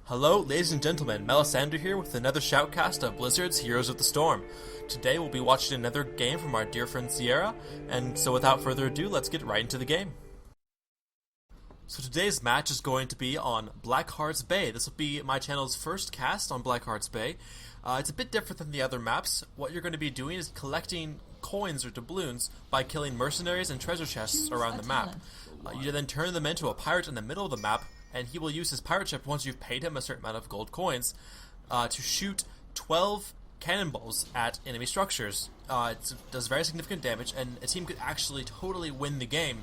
Hello, ladies and gentlemen, Melisandre here with another shoutcast of Blizzard's Heroes of the Storm. Today we'll be watching another game from our dear friend Sieara, and so without further ado, let's get right into the game. So today's match is going to be on Blackheart's Bay. This will be my channel's first cast on Blackheart's Bay. It's a bit different than the other maps. What you're going to be doing is collecting coins or doubloons by killing mercenaries and treasure chests around the map. You then turn them into a pirate in the middle of the map, and he will use his pirate ship once you've paid him a certain amount of gold coins to shoot 12 cannonballs at enemy structures. It does very significant damage, and a team could actually totally win the game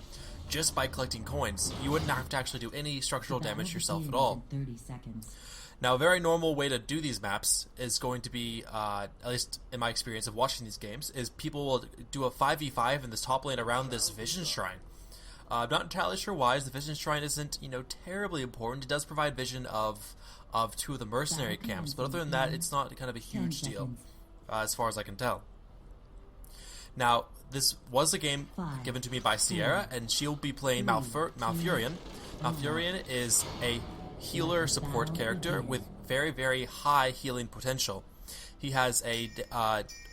just by collecting coins. You wouldn't have to actually do any structural damage yourself at all. 30 seconds. Now, a very normal way to do these maps is going to be, at least in my experience of watching these games, is people will do a 5v5 in this top lane around this vision shrine. I'm not entirely sure why, as the vision shrine isn't, terribly important. It does provide vision of two of the mercenary camps, but other than that, it's not kind of a huge deal, as far as I can tell. Now, this was a game given to me by Sieara, and she'll be playing Malfurion. Malfurion is a healer support character with very, very high healing potential. He has a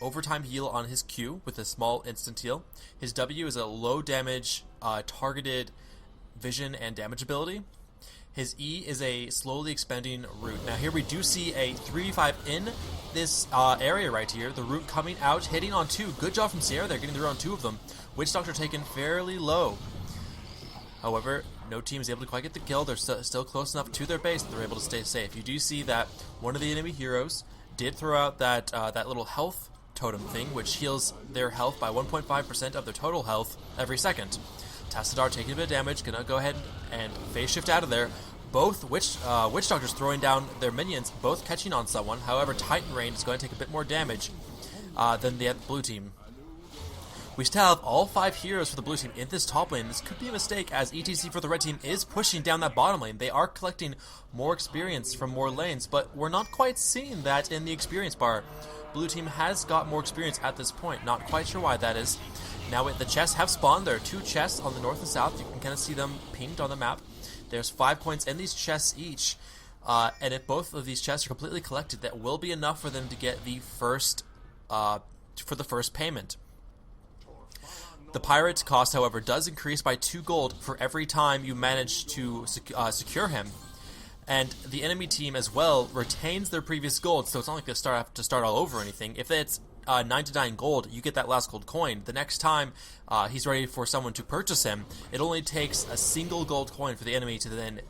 overtime heal on his Q with a small instant heal. His W is a low damage targeted vision and damage ability. His E is a slowly expanding root. Now here we do see a 3v5 in this area right here. The root coming out, hitting on two. Good job from Sieara. They're getting the root on two of them. Witch Doctor taken fairly low. However, no team is able to quite get the kill. They're still close enough to their base that they're able to stay safe. You do see that one of the enemy heroes did throw out that little health totem thing, which heals their health by 1.5% of their total health every second. Tassadar taking a bit of damage, gonna go ahead and phase shift out of there. Both Witch Doctors throwing down their minions, both catching on someone. However, Titan Rain is going to take a bit more damage than the blue team. We still have all 5 heroes for the blue team in this top lane. This could be a mistake, as ETC for the red team is pushing down that bottom lane. They are collecting more experience from more lanes, but we're not quite seeing that in the experience bar. Blue team has got more experience at this point. Not quite sure why that is. Now the chests have spawned. There are 2 chests on the north and south. You can kind of see them pinged on the map. There's 5 coins in these chests each. And if both of these chests are completely collected, that will be enough for them to get the first payment. The pirate's cost, however, does increase by 2 gold for every time you manage to secure him. And the enemy team as well retains their previous gold, so it's not like they have to start all over or anything. If it's 99 gold, you get that last gold coin. The next time he's ready for someone to purchase him, it only takes a single gold coin for the enemy to then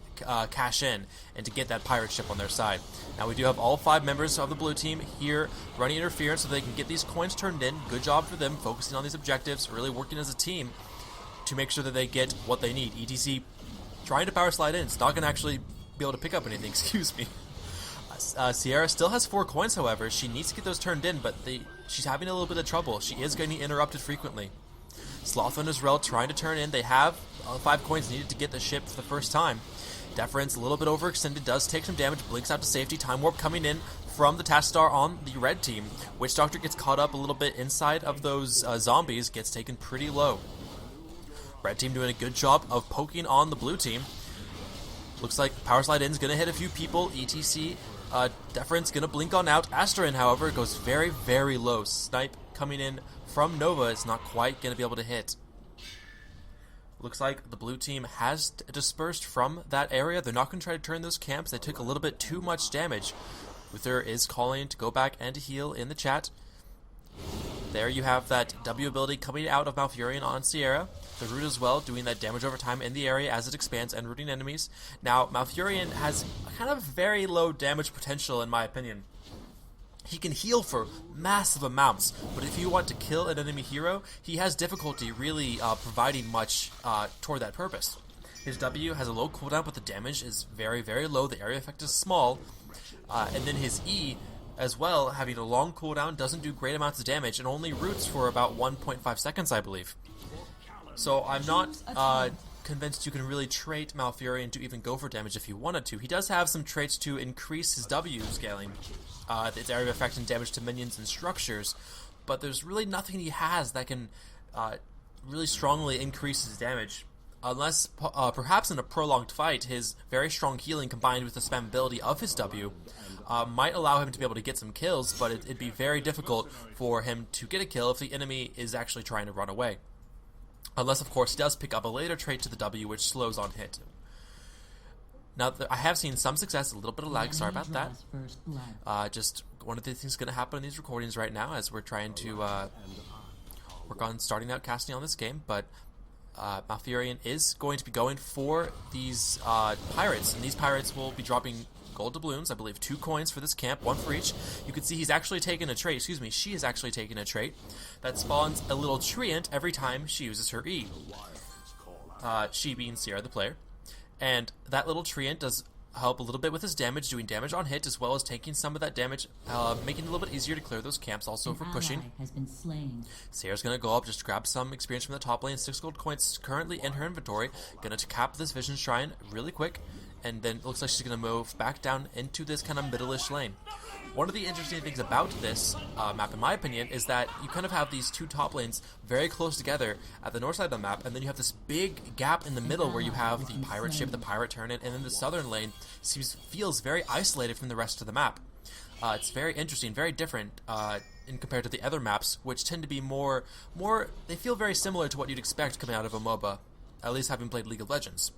cash in and to get that pirate ship on their side. Now we do have all 5 members of the blue team here running interference so they can get these coins turned in. Good job for them, focusing on these objectives, really working as a team to make sure that they get what they need. ETC trying to power slide in. It's not going to actually be able to pick up anything, excuse me. Sieara still has 4 coins, however. She needs to get those turned in, but she's having a little bit of trouble. She is getting interrupted frequently. Sloth and Israel trying to turn in. They have 5 coins needed to get the ship for the first time. Deference a little bit overextended, does take some damage, blinks out to safety. Time Warp coming in from the Tassadar on the red team. Witch Doctor gets caught up a little bit inside of those zombies, gets taken pretty low. Red team doing a good job of poking on the blue team. Looks like Power Slide In's gonna hit a few people. ETC, Deference gonna blink on out. Asterin, however, goes very, very low. Snipe coming in from Nova is not quite gonna be able to hit. Looks like the blue team has dispersed from that area. They're not gonna try to turn those camps. They took a little bit too much damage. Uther is calling to go back and to heal in the chat. There you have that W ability coming out of Malfurion on Sieara. The root as well, doing that damage over time in the area as it expands and rooting enemies. Now, Malfurion has kind of very low damage potential in my opinion. He can heal for massive amounts, but if you want to kill an enemy hero, he has difficulty really providing much toward that purpose. His W has a low cooldown, but the damage is very, very low. The area effect is small. And then his E as well, having a long cooldown, doesn't do great amounts of damage, and only roots for about 1.5 seconds, I believe. So I'm not convinced you can really trait Malfurion to even go for damage if you wanted to. He does have some traits to increase his W scaling, its area of effect and damage to minions and structures, but there's really nothing he has that can really strongly increase his damage. unless perhaps in a prolonged fight, his very strong healing combined with the spammability of his W might allow him to be able to get some kills, but it'd be very difficult for him to get a kill if the enemy is actually trying to run away. Unless, of course, he does pick up a later trait to the W, which slows on hit. Now, I have seen some success, a little bit of lag, sorry about that. Just one of the things going to happen in these recordings right now as we're trying to work on starting out casting on this game, but Malfurion is going to be going for these pirates, and these pirates will be dropping gold doubloons, I believe 2 coins for this camp, 1 for each. You can see he's actually taken a trait, she is actually taking a trait that spawns a little treant every time she uses her E. She being Sieara the player. And that little treant does help a little bit with his damage, doing damage on hit, as well as taking some of that damage, making it a little bit easier to clear those camps, also for pushing. Sierra's going to go up, just grab some experience from the top lane, 6 gold coins currently in her inventory, going to cap this Vision Shrine really quick, and then it looks like she's going to move back down into this kind of middle-ish lane. One of the interesting things about this map, in my opinion, is that you kind of have these 2 top lanes very close together at the north side of the map, and then you have this big gap in the middle where you have the pirate ship, the pirate turret, and then the southern lane feels very isolated from the rest of the map. It's very interesting, very different in compared to the other maps, which tend to be more. They feel very similar to what you'd expect coming out of a MOBA, at least having played League of Legends.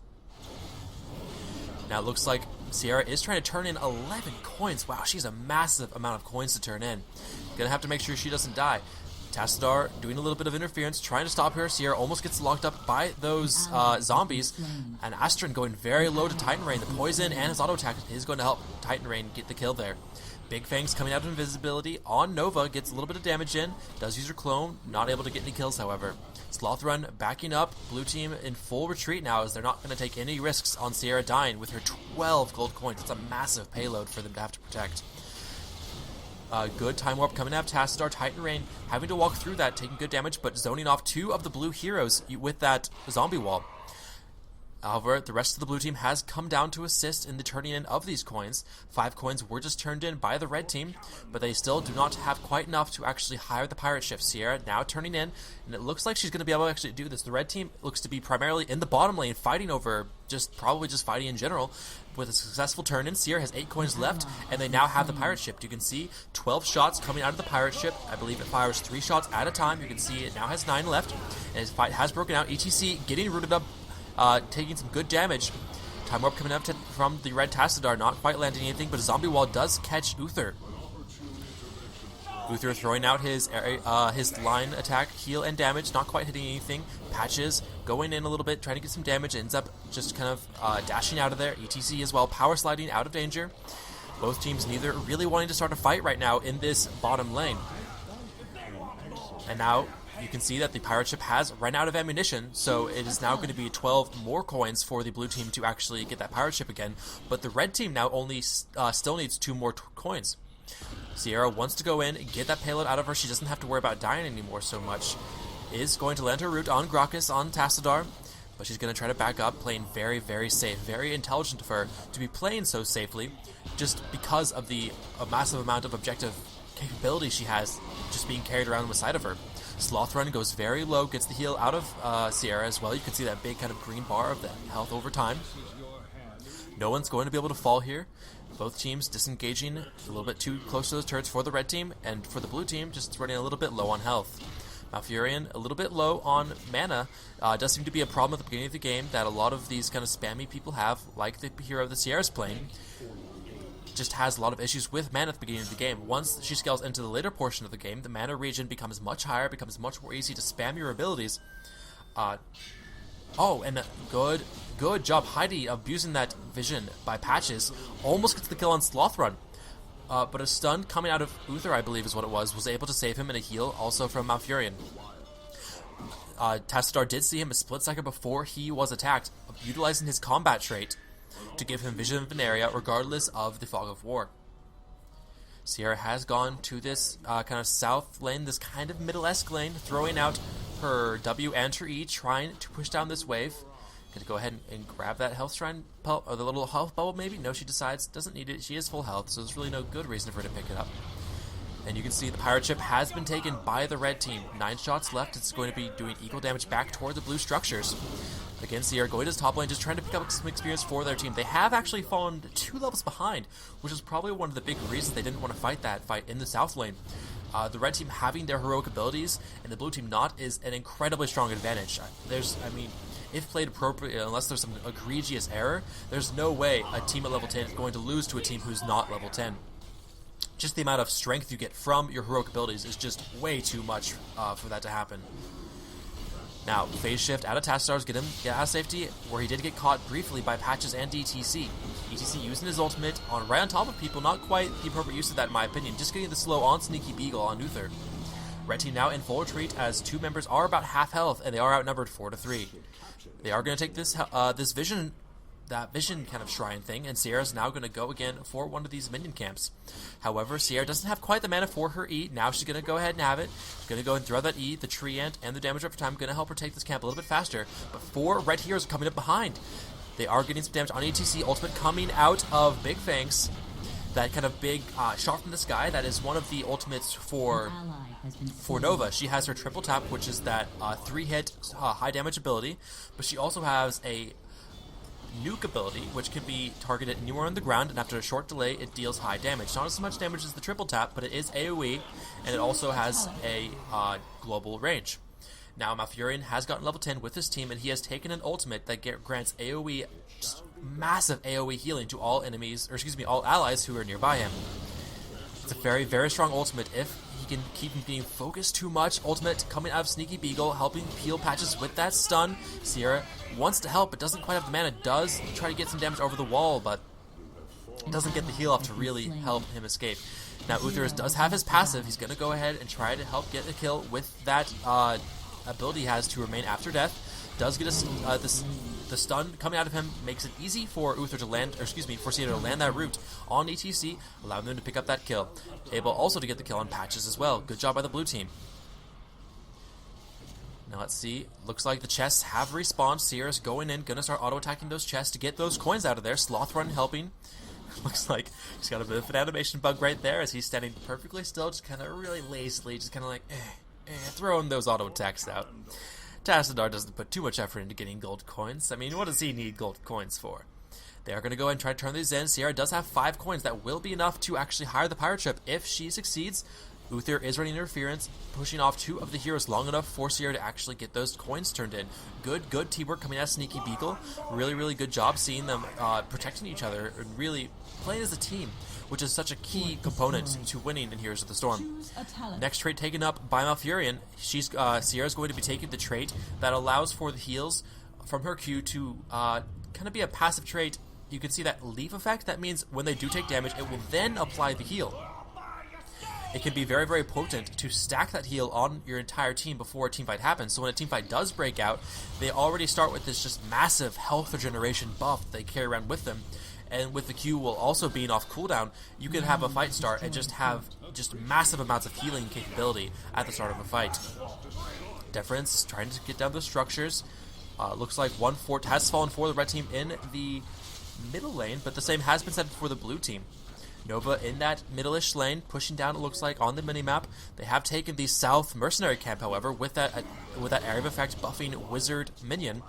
Now it looks like Sieara is trying to turn in 11 coins. Wow, she's a massive amount of coins to turn in. Gonna have to make sure she doesn't die. Tassadar doing a little bit of interference, trying to stop her. Sieara almost gets locked up by those zombies. And Astron going very low to Titan Rain. The poison and his auto attack is going to help Titan Rain get the kill there. Big Fangs coming out of invisibility on Nova, gets a little bit of damage in, does use her clone, not able to get any kills however. Slothrun backing up, blue team in full retreat now as they're not going to take any risks on Sieara dying with her 12 gold coins. It's a massive payload for them to have to protect. Good time warp coming out of Tassadar, Titan Rain having to walk through that, taking good damage, but zoning off 2 of the blue heroes with that zombie wall. However, the rest of the blue team has come down to assist in the turning in of these coins. 5 coins were just turned in by the red team, but they still do not have quite enough to actually hire the pirate ship. Sieara now turning in, and it looks like she's going to be able to actually do this. The red team looks to be primarily in the bottom lane, fighting over, probably just fighting in general. With a successful turn in, Sieara has 8 coins left, and they now have the pirate ship. You can see 12 shots coming out of the pirate ship. I believe it fires 3 shots at a time. You can see it now has 9 left, and his fight has broken out. ETC getting rooted up, taking some good damage. Time warp coming up from the red Tassadar, not quite landing anything, but a zombie wall does catch Uther. Uther throwing out his line attack, heal and damage, not quite hitting anything. Patches going in a little bit, trying to get some damage, ends up just kind of dashing out of there. ETC as well, power sliding out of danger. Both teams neither really wanting to start a fight right now in this bottom lane. And now you can see that the pirate ship has run out of ammunition, so it is now going to be 12 more coins for the blue team to actually get that pirate ship again. But the red team now only still needs 2 more coins. Sieara wants to go in and get that payload out of her. She doesn't have to worry about dying anymore so much. Is going to land her root on Gracchus, on Tassadar, but she's going to try to back up, playing very, very safe. Very intelligent of her to be playing so safely, just because of the massive amount of objective capability she has just being carried around beside of her. Slothrun goes very low, gets the heal out of Sieara as well. You can see that big kind of green bar of the health over time. No one's going to be able to fall here. Both teams disengaging a little bit too close to those turrets for the red team, and for the blue team, just running a little bit low on health. Malfurion, a little bit low on mana. Does seem to be a problem at the beginning of the game that a lot of these kind of spammy people have, like the hero that Sierra's playing. Just has a lot of issues with mana at the beginning of the game. Once she scales into the later portion of the game, the mana regen becomes much higher, becomes much more easy to spam your abilities. Oh, and good job Heidi abusing that vision by Patches. Almost gets the kill on Slothrun. But a stun coming out of Uther, I believe is what it was able to save him, and a heal also from Malfurion. Tassadar did see him a split second before he was attacked, utilizing his combat trait to give him vision of an area regardless of the fog of war. Sieara has gone to this kind of south lane, this kind of middle-esque lane, throwing out her W and her E, trying to push down this wave. Gonna go ahead and grab that health shrine, or the little health bubble maybe? No, she decides, doesn't need it. She is full health, so there's really no good reason for her to pick it up. And you can see the pirate ship has been taken by the red team. 9 shots left. It's going to be doing equal damage back toward the blue structures. Again, Sieara going to his top lane, just trying to pick up some experience for their team. They have actually fallen 2 levels behind, which is probably one of the big reasons they didn't want to fight that fight in the south lane. The red team having their heroic abilities and the blue team not is an incredibly strong advantage. If played appropriately, unless there's some egregious error, there's no way a team at level 10 is going to lose to a team who's not level 10. Just the amount of strength you get from your heroic abilities is just way too much for that to happen. Now, phase shift out of Tassadars, get out of safety, where he did get caught briefly by Patches and ETC. ETC using his ultimate right on top of people, not quite the appropriate use of that in my opinion, just getting the slow on Sneaky Beagle on Uther. Red team now in full retreat as 2 members are about half health and they are outnumbered 4-3. They are going to take this vision kind of shrine thing, and Sierra's now going to go again for one of these minion camps. However, Sierra doesn't have quite the mana for her E. Now she's going to go ahead and have it. She's going to go and throw that E, the tree ant, and the damage over time, going to help her take this camp a little bit faster. But 4 red heroes are coming up behind. They are getting some damage on ETC. Ultimate coming out of Big Fangs. That kind of big shot from the sky. That is one of the ultimates for Nova. She has her triple tap, which is that 3-hit high damage ability. But she also has a nuke ability, which can be targeted anywhere on the ground, and after a short delay, it deals high damage. Not as much damage as the triple tap, but it is AoE, and it also has a global range. Now, Malfurion has gotten level 10 with his team, and he has taken an ultimate that grants AoE, just massive AoE healing to all enemies, all allies who are nearby him. It's a very, very strong ultimate if he can keep him being focused too much. Ultimate coming out of Sneaky Beagle, helping peel Patches with that stun. Sierra wants to help, but doesn't quite have the mana. Does try to get some damage over the wall, but doesn't get the heal off to really help him escape. Now, Uther does have his passive. He's going to go ahead and try to help get a kill with that ability he has to remain after death. Does get the stun coming out of him, makes it easy for Uther to land, for Sierra to land that root on ETC, allowing them to pick up that kill. Able also to get the kill on Patches as well. Good job by the blue team. Now let's see. Looks like the chests have respawned. Sierra's going in, gonna start auto-attacking those chests to get those coins out of there. Sloth helping. Looks like he's got a bit of an animation bug right there as he's standing perfectly still, just kind of really lazily, just kind of like, throwing those auto-attacks out. Tassadar doesn't put too much effort into getting gold coins. I mean, what does he need gold coins for? They are going to go and try to turn these in. Sierra does have 5 coins. That will be enough to actually hire the pirate ship if she succeeds. Uther is running interference, pushing off 2 of the heroes long enough for Sierra to actually get those coins turned in. Good teamwork coming out of Sneaky Beagle. Really, really good job seeing them protecting each other and really playing as a team, which is such a key component to winning in Heroes of the Storm. Next trait taken up by Malfurion. Sierra's going to be taking the trait that allows for the heals from her Q to kind of be a passive trait. You can see that leaf effect. That means when they do take damage, it will then apply the heal. It can be very, very potent to stack that heal on your entire team before a teamfight happens. So when a teamfight does break out, they already start with this just massive health regeneration buff that they carry around with them. And with the Q will also being off cooldown, you can have a fight start and just have massive amounts of healing capability at the start of a fight. Deference trying to get down the structures. Looks like 1 fort has fallen for the red team in the middle lane, but the same has been set for the blue team. Nova in that middle-ish lane, pushing down, it looks like, on the minimap. They have taken the south mercenary camp, however, with that area of effect buffing wizard minion,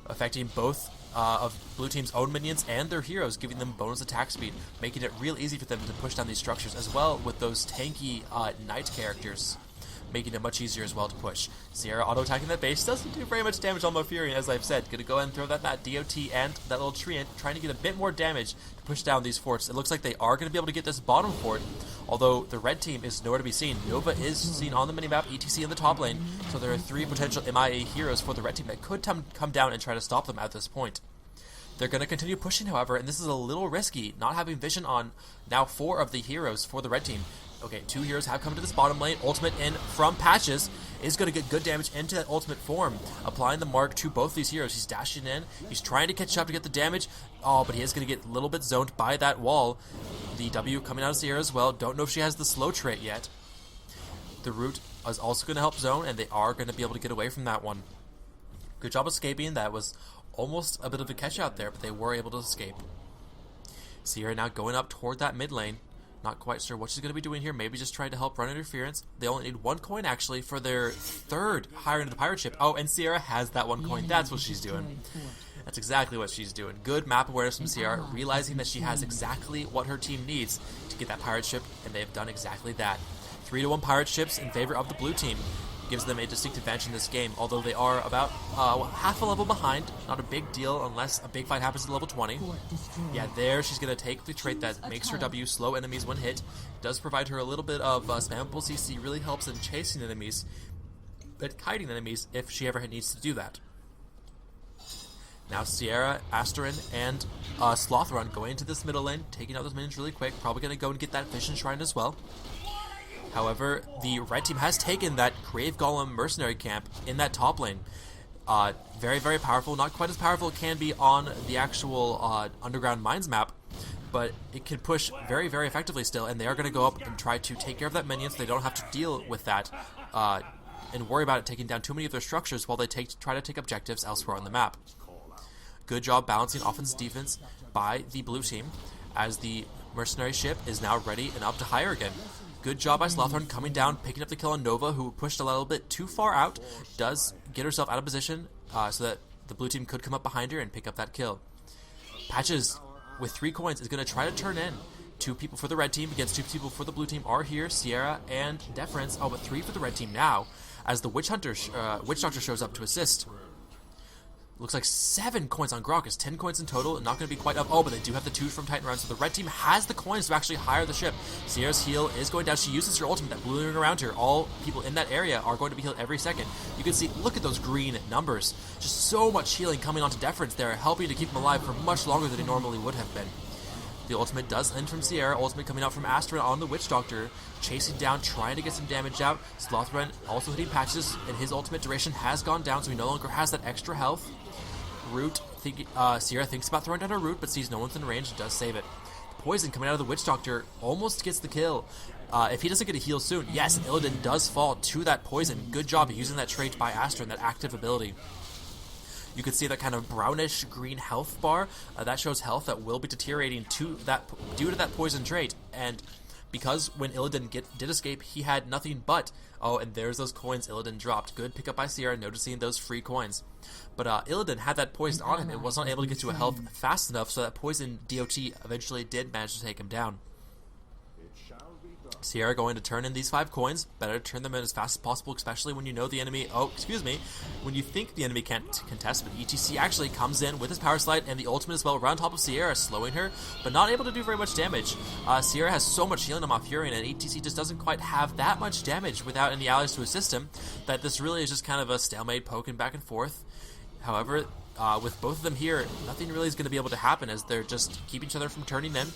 affecting both of blue team's own minions and their heroes, giving them bonus attack speed, making it real easy for them to push down these structures, as well with those tanky knight characters, making it much easier as well to push. Sierra auto-attacking that base doesn't do very much damage on Malfurion, as I've said. Gonna go ahead and throw that DOT and that little tree, trying to get a bit more damage to push down these forts. It looks like they are going to be able to get this bottom fort, although the red team is nowhere to be seen. Nova is seen on the minimap, ETC in the top lane, so there are 3 potential MIA heroes for the red team that could come down and try to stop them at this point. They're going to continue pushing, however, and this is a little risky, not having vision on now 4 of the heroes for the red team. Okay, 2 heroes have come to this bottom lane. Ultimate in from Patches is going to get good damage into that ultimate form, applying the mark to both these heroes. He's dashing in. He's trying to catch up to get the damage. Oh, but he is going to get a little bit zoned by that wall. The W coming out of Sierra as well. Don't know if she has the slow trait yet. The root is also going to help zone, and they are going to be able to get away from that one. Good job escaping. That was almost a bit of a catch out there, but they were able to escape. Sierra now going up toward that mid lane. Not quite sure what she's going to be doing here. Maybe just trying to help run interference. They only need 1 coin, actually, for their 3rd higher into the pirate ship. Oh, and Sieara has that 1 coin. That's what she's doing. That's exactly what she's doing. Good map awareness from Sieara, realizing that she has exactly what her team needs to get that pirate ship, and they've done exactly that. 3-1 pirate ships in favor of the blue team. Gives them a distinct advantage in this game, although they are about half a level behind. Not a big deal unless a big fight happens at level 20. Yeah, there she's going to take the trait that makes her W slow enemies when hit. Does provide her a little bit of spammable CC, really helps in chasing enemies, but kiting enemies if she ever needs to do that. Now Sieara, Asterin, and Slothrun going into this middle lane, taking out those minions really quick. Probably going to go and get that Vision Shrine as well. However, the red team has taken that Grave Golem mercenary camp in that top lane. Very, very powerful. Not quite as powerful it can be on the actual Underground Mines map, but it can push very, very effectively still, and they are going to go up and try to take care of that minion so they don't have to deal with that and worry about it taking down too many of their structures while they try to take objectives elsewhere on the map. Good job balancing offense and defense by the blue team, as the mercenary ship is now ready and up to hire again. Good job by Slothrun coming down, picking up the kill on Nova, who pushed a little bit too far out. Does get herself out of position so that the blue team could come up behind her and pick up that kill. Patches, with 3 coins, is going to try to turn in. 2 people for the red team against 2 people for the blue team are here, Sieara and Deference. Oh, but 3 for the red team now, as the Witch Doctor shows up to assist. Looks like 7 coins on Grokkus, 10 coins in total, not going to be quite up. Oh, but they do have the 2 from Titan Run, so the red team has the coins to actually hire the ship. Sierra's heal is going down. She uses her ultimate, that blue ring around her. All people in that area are going to be healed every second. You can see, look at those green numbers. Just so much healing coming onto Deference there, helping to keep him alive for much longer than he normally would have been. The ultimate does end from Sieara, ultimate coming out from Asterin on the Witch Doctor, chasing down, trying to get some damage out. Slothrun also hitting Patches, and his ultimate duration has gone down, so he no longer has that extra health. Root, Sierra thinks about throwing down her root, but sees no one's in range and does save it. Poison coming out of the Witch Doctor almost gets the kill. If he doesn't get a heal soon, yes, Illidan does fall to that poison. Good job using that trait by Asterin, that active ability. You can see that kind of brownish green health bar. That shows health that will be deteriorating due to that poison trait. And because when Illidan did escape, he had nothing but... Oh, and there's those coins Illidan dropped. Good pickup by Sierra, noticing those free coins. But Illidan had that poison on him and was not able to get to a health fast enough, so that poison DOT eventually did manage to take him down. Sierra going to turn in these 5 coins. Better to turn them in as fast as possible, especially when you know the enemy... Oh, excuse me. When you think the enemy can't contest, but ETC actually comes in with his power slide and the ultimate as well right on top of Sierra, slowing her, but not able to do very much damage. Sierra has so much healing on Malfurion, and ETC just doesn't quite have that much damage without any allies to assist him, that this really is just kind of a stalemate poking back and forth. However, with both of them here, nothing really is going to be able to happen as they're just keeping each other from turning in.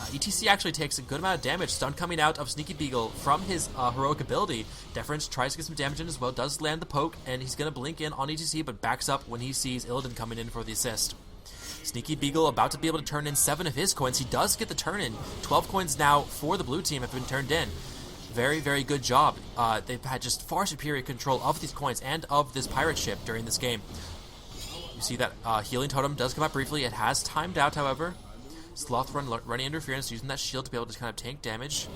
ETC actually takes a good amount of damage. Stun coming out of Sneaky Beagle from his heroic ability. Deference tries to get some damage in as well, does land the poke, and he's going to blink in on ETC, but backs up when he sees Illidan coming in for the assist. Sneaky Beagle about to be able to turn in 7 of his coins. He does get the turn in. 12 coins now for the blue team have been turned in. Very, very good job. They've had just far superior control of these coins and of this pirate ship during this game. You see that healing totem does come up briefly. It has timed out, however. Slothrun running interference, using that shield to be able to kind of tank damage.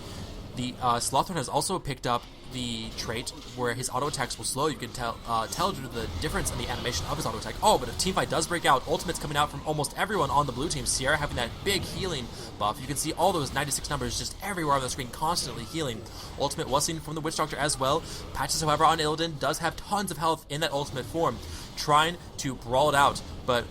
The Slothrun has also picked up the trait where his auto attacks will slow. You can tell due to the difference in the animation of his auto attack. Oh, but a team fight does break out. Ultimate's coming out from almost everyone on the blue team. Sierra having that big healing buff. You can see all those 96 numbers just everywhere on the screen, constantly healing. Ultimate was seen from the Witch Doctor as well. Patches, however, on Illidan does have tons of health in that ultimate form, trying to brawl it out, but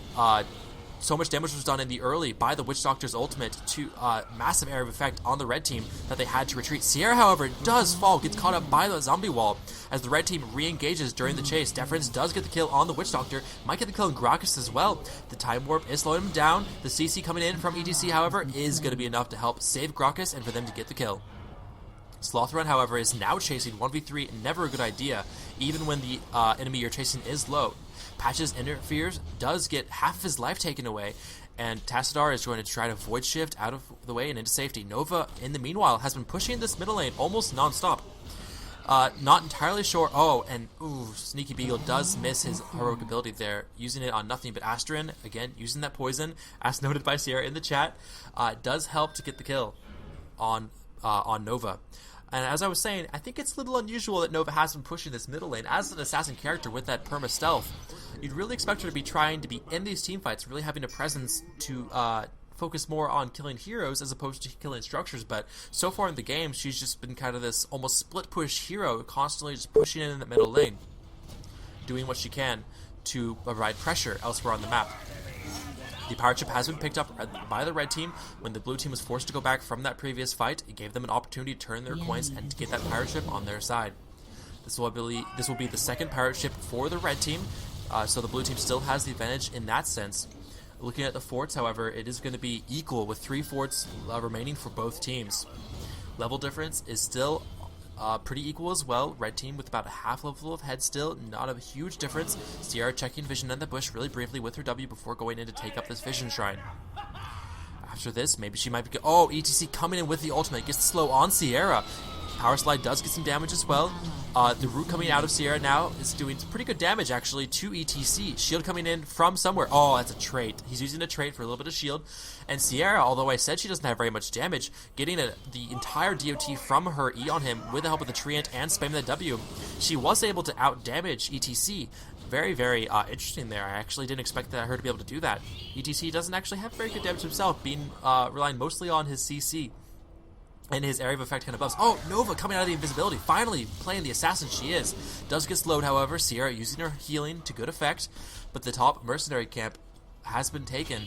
so much damage was done in the early by the Witch Doctor's ultimate to massive area of effect on the red team that they had to retreat. Sierra, however, does fall, gets caught up by the zombie wall as the red team re-engages during the chase. Deference does get the kill on the Witch Doctor, might get the kill on Grokkus as well. The Time Warp is slowing him down. The CC coming in from ETC, however, is going to be enough to help save Grokkus and for them to get the kill. Slothrun, however, is now chasing 1v3, never a good idea, even when the enemy you're chasing is low. Patches interferes, does get half of his life taken away, and Tassadar is going to try to void shift out of the way and into safety. Nova, in the meanwhile, has been pushing this middle lane almost non-stop. Not entirely sure. Oh, and Sneaky Beagle does miss his heroic ability there, using it on nothing but Asterin. Again, using that poison, as noted by Sierra in the chat, does help to get the kill. on Nova. And as I was saying, I think it's a little unusual that Nova has been pushing this middle lane. As an assassin character with that perma stealth, you'd really expect her to be trying to be in these team fights, really having a presence to focus more on killing heroes as opposed to killing structures. But so far in the game, she's just been kind of this almost split push hero, constantly just pushing in the middle lane, doing what she can to provide pressure elsewhere on the map. The pirate ship has been picked up by the red team. When the blue team was forced to go back from that previous fight, it gave them an opportunity to turn their coins and to get that pirate ship on their side. This will be the second pirate ship for the red team, so the blue team still has the advantage in that sense. Looking at the forts, however, it is going to be equal with 3 forts remaining for both teams. Level difference is still pretty equal as well. Red team with about a half level of head still, not a huge difference. Sieara checking vision in the bush really briefly with her W before going in to take up this vision shrine. After this, maybe she might be ETC coming in with the ultimate, gets the slow on Sieara. Power slide does get some damage as well. The root coming out of Sieara now is doing pretty good damage actually to ETC. Shield coming in from somewhere. Oh, that's a trait. He's using a trait for a little bit of shield. And Sieara, although I said she doesn't have very much damage, getting the entire DOT from her E on him with the help of the Treant and spamming the W, she was able to out damage ETC. Very, very interesting there. I actually didn't expect her to be able to do that. ETC doesn't actually have very good damage himself, being relying mostly on his CC. And his area of effect kind of buffs. Oh, Nova coming out of the invisibility. Finally playing the assassin she is. Does get slowed, however. Sieara using her healing to good effect. But the top mercenary camp has been taken.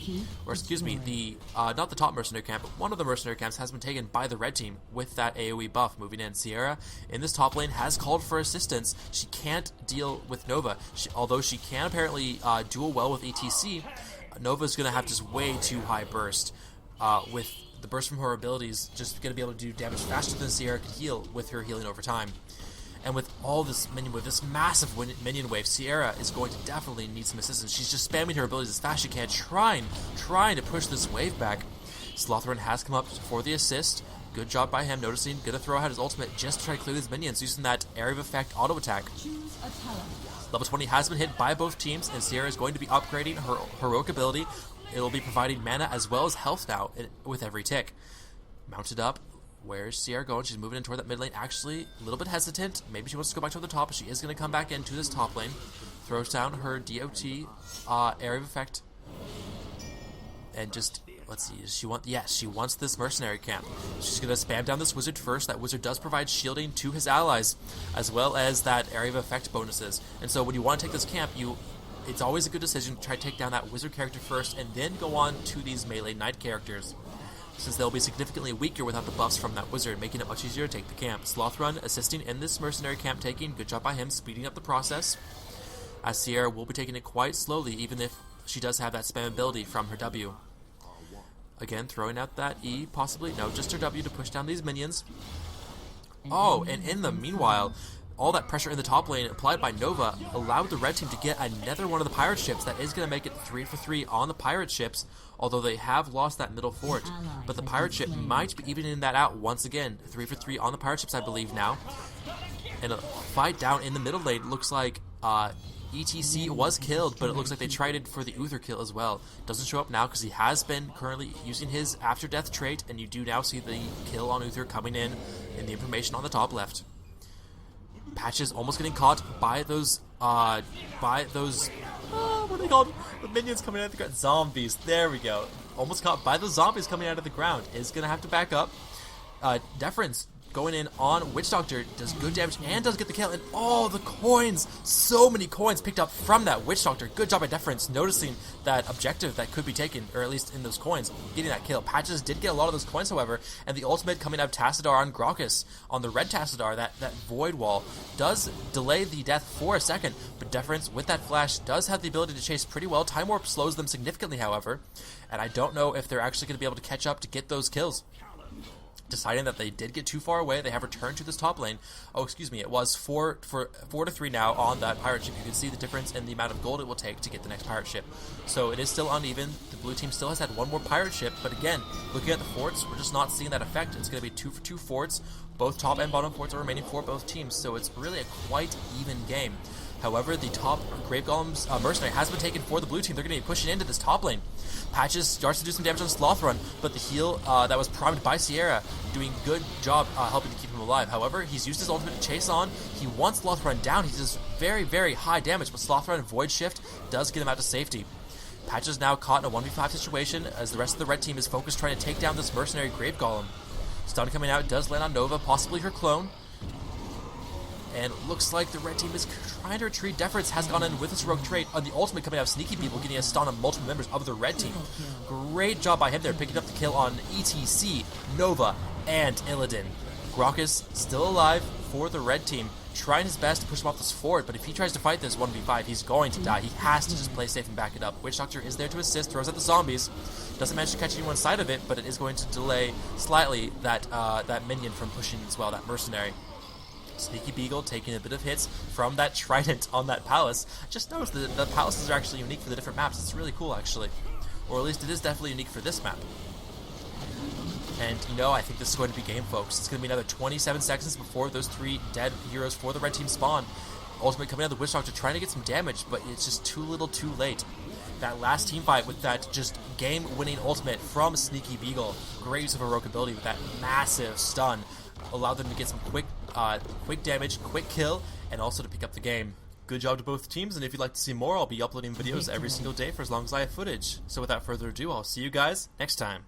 Or excuse me, not the top mercenary camp, but one of the mercenary camps has been taken by the red team with that AoE buff moving in. Sieara in this top lane has called for assistance. She can't deal with Nova. Although she can apparently duel well with ETC, Nova's going to have just way too high burst with the burst from her abilities, just going to be able to do damage faster than Sieara could heal with her healing over time. And with all this minion wave, this massive minion wave, Sieara is going to definitely need some assistance. She's just spamming her abilities as fast as she can, trying to push this wave back. Slothrun has come up for the assist. Good job by him, noticing, gonna throw out his ultimate just to try to clear these minions using that area of effect auto attack. Level 20 has been hit by both teams, and Sieara is going to be upgrading her heroic ability. It will be providing mana as well as health now with every tick. Mounted up. Where's Sieara going? She's moving in toward that mid lane. Actually, a little bit hesitant. Maybe she wants to go back to the top, but she is going to come back into this top lane. Throws down her DOT area of effect. And just, let's see, she wants this mercenary camp. She's going to spam down this wizard first. That wizard does provide shielding to his allies, as well as that area of effect bonuses. And so when you want to take this camp, it's always a good decision to try to take down that wizard character first and then go on to these melee knight characters, since they'll be significantly weaker without the buffs from that wizard, making it much easier to take the camp. Slothrun assisting in this mercenary camp taking. Good job by him, speeding up the process, as Sieara will be taking it quite slowly, even if she does have that spam ability from her W. Again, throwing out that E, possibly. No, just her W to push down these minions. Oh, and in the meanwhile, all that pressure in the top lane applied by Nova allowed the red team to get another one of the pirate ships. That is going to make it 3 for 3 on the pirate ships, although they have lost that middle fort. But the pirate ship might be evening that out once again. 3 for 3 on the pirate ships, I believe, now. And a fight down in the middle lane. Looks like ETC was killed, but it looks like they tried it for the Uther kill as well. Doesn't show up now because he has been currently using his after death trait, and you do now see the kill on Uther coming in the information on the top left. Patches almost getting caught by those, what are they called? The minions coming out of the ground. Zombies. There we go. Almost caught by those zombies coming out of the ground. Is going to have to back up. Deference going in on Witch Doctor, does good damage and does get the kill. And oh, the coins! So many coins picked up from that Witch Doctor. Good job by Deference, noticing that objective that could be taken, or at least in those coins, getting that kill. Patches did get a lot of those coins, however, and the ultimate coming out of Tassadar on Graucus, on the red Tassadar, that Void Wall, does delay the death for a second, but Deference, with that flash, does have the ability to chase pretty well. Time Warp slows them significantly, however, and I don't know if they're actually going to be able to catch up to get those kills. Deciding that they did get too far away, they have returned to this top lane. Oh, excuse me, it was 4 to 3 now on that pirate ship. You can see the difference in the amount of gold it will take to get the next pirate ship. So it is still uneven. The blue team still has had one more pirate ship, but again, looking at the forts, we're just not seeing that effect. It's going to be 2 for 2 forts. Both top and bottom forts are remaining for both teams, so it's really a quite even game. However, the top Grave Golem's Mercenary has been taken for the blue team. They're going to be pushing into this top lane. Patches starts to do some damage on Slothrun, but the heal that was primed by Sieara doing good job helping to keep him alive. However, he's used his ultimate to chase on. He wants Slothrun down. He does very, very high damage, but Slothrun Void Shift does get him out to safety. Patch is now caught in a 1v5 situation as the rest of the red team is focused trying to take down this Mercenary Grave Golem. Stun coming out does land on Nova, possibly her clone. And it looks like the red team is trying to retreat. Deference has gone in with his rogue trait on the ultimate coming out of Sneaky Beetle, getting a stun on multiple members of the red team. Great job by him there, picking up the kill on ETC, Nova, and Illidan. Grokkus still alive for the red team, trying his best to push him off this fort, but if he tries to fight this 1v5, he's going to die. He has to just play safe and back it up. Witch Doctor is there to assist, throws at the zombies. Doesn't manage to catch anyone side of it, but it is going to delay slightly that minion from pushing as well, that mercenary. Sneaky Beagle taking a bit of hits from that trident on that palace. Just notice that the palaces are actually unique for the different maps. It's really cool, actually. Or at least it is definitely unique for this map. And, you know, I think this is going to be game, folks. It's going to be another 27 seconds before those 3 dead heroes for the red team spawn. Ultimate coming out of the Witch Doctor trying to get some damage, but it's just too little too late. That last team fight with that just game-winning ultimate from Sneaky Beagle. Great use of heroic ability with that massive stun. Allowed them to get some quick damage, quick kill, and also to pick up the game. Good job to both teams, and if you'd like to see more, I'll be uploading videos every single day for as long as I have footage. So without further ado, I'll see you guys next time.